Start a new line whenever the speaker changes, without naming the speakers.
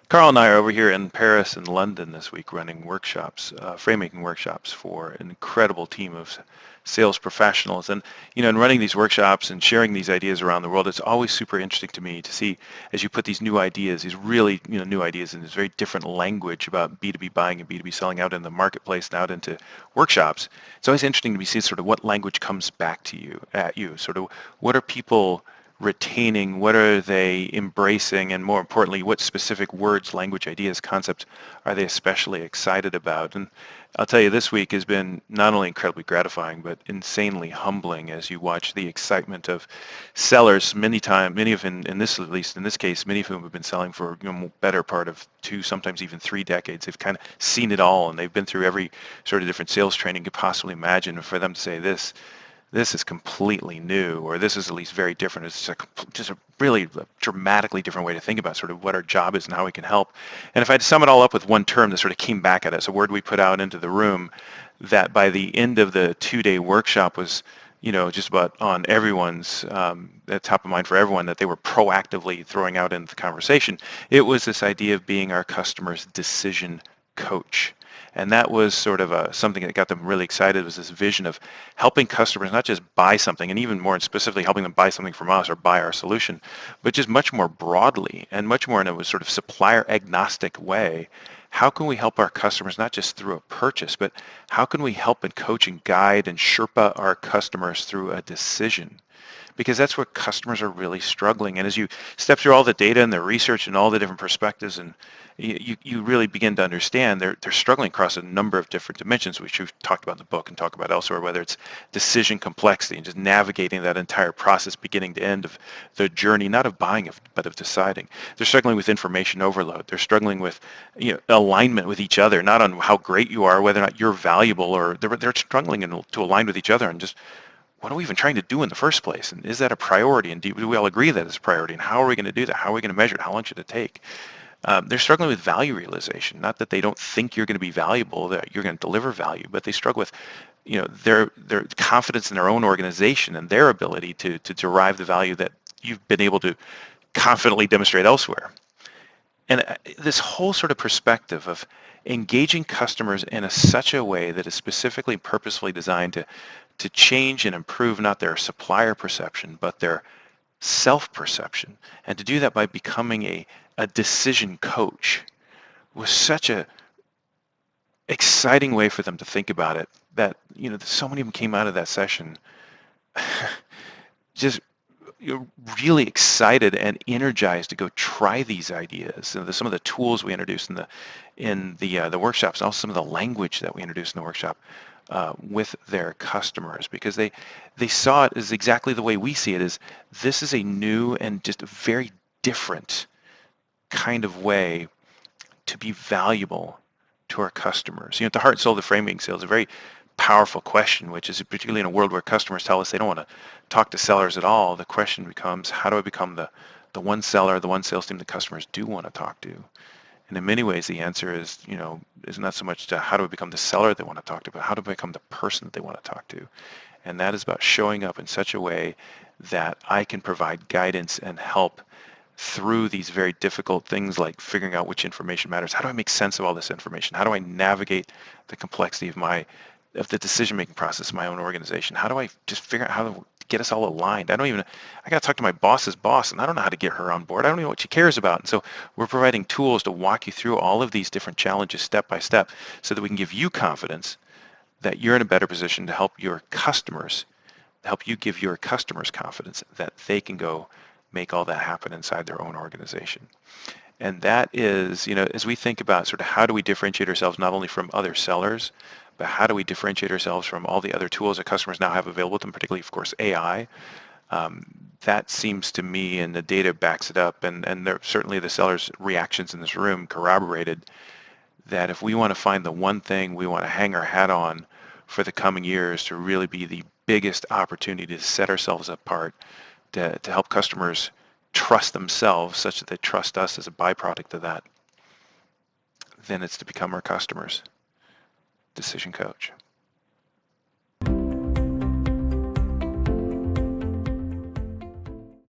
Karl and I are over here in Paris and London this week running workshops, Framemaking workshops for an incredible team of sales professionals. And, in running these workshops and sharing these ideas around the world, it's always super interesting to me to see as you put these new ideas, these really, new ideas in this very different language about B2B buying and B2B selling out in the marketplace and out into workshops. It's always interesting to me see sort of what language comes back to you, at you, sort of what are people retaining, what are they embracing, and more importantly, what specific words, language, ideas, concepts are they especially excited about? And I'll tell you, this week has been not only incredibly gratifying, but insanely humbling as you watch the excitement of sellers, many of in this, at least in this case, many of whom have been selling for better part of 2, sometimes even 3 decades. They've kind of seen it all, and they've been through every sort of different sales training you could possibly imagine. And for them to say this is completely new, or this is at least very different. It's just a really dramatically different way to think about sort of what our job is and how we can help. And if I had to sum it all up with one term that sort of came back at us, a word we put out into the room that by the end of the 2-day workshop was, just about on everyone's, at top of mind for everyone, that they were proactively throwing out into the conversation, it was this idea of being our customer's decision coach. And that was sort of something that got them really excited, was this vision of helping customers not just buy something, and even more specifically helping them buy something from us or buy our solution, but just much more broadly and much more in a sort of supplier-agnostic way. How can we help our customers not just through a purchase, but how can we help and coach and guide and Sherpa our customers through a decision? Because that's where customers are really struggling. And as you step through all the data and the research and all the different perspectives, and you really begin to understand they're struggling across a number of different dimensions, which we've talked about in the book and talk about elsewhere, whether it's decision complexity and just navigating that entire process beginning to end of the journey, not of buying, but of deciding. They're struggling with information overload. They're struggling with alignment with each other, not on how great you are, whether or not you're valuable, or they're struggling to align with each other and just what are we even trying to do in the first place? And is that a priority? And do we all agree that it's a priority? And how are we going to do that? How are we going to measure it? How long should it take? They're struggling with value realization. Not that they don't think you're going to be valuable, that you're going to deliver value, but they struggle with, their confidence in their own organization and their ability to derive the value that you've been able to confidently demonstrate elsewhere. And this whole sort of perspective of engaging customers in such a way that is specifically purposefully designed to change and improve not their supplier perception, but their self-perception, and to do that by becoming a decision coach was such a exciting way for them to think about it that, so many of them came out of that session just really excited and energized to go try these ideas. So some of the tools we introduced in the workshops, and also some of the language that we introduced in the workshop with their customers, because they saw it as exactly the way we see it, is this is a new and just a very different kind of way to be valuable to our customers. At the heart and soul of the framing sale is a very powerful question, which is particularly in a world where customers tell us they don't want to talk to sellers at all. The question becomes, how do I become the one seller, the one sales team that customers do want to talk to? And in many ways, the answer is not so much to how do I become the seller they want to talk to, but how do I become the person that they want to talk to? And that is about showing up in such a way that I can provide guidance and help through these very difficult things like figuring out which information matters. How do I make sense of all this information? How do I navigate the complexity of the decision-making process of my own organization? How do I just figure out how to get us all aligned? I got to talk to my boss's boss, and I don't know how to get her on board. I don't know what she cares about. And so we're providing tools to walk you through all of these different challenges step by step so that we can give you confidence that you're in a better position to help you give your customers confidence that they can go make all that happen inside their own organization. And that is, as we think about sort of how do we differentiate ourselves not only from other sellers, but how do we differentiate ourselves from all the other tools that customers now have available to them, particularly, of course, AI. That seems to me, and the data backs it up, and certainly the sellers' reactions in this room corroborated that if we want to find the one thing we want to hang our hat on for the coming years to really be the biggest opportunity to set ourselves apart, to help customers trust themselves such that they trust us as a byproduct of that, then it's to become our customers' decision coach.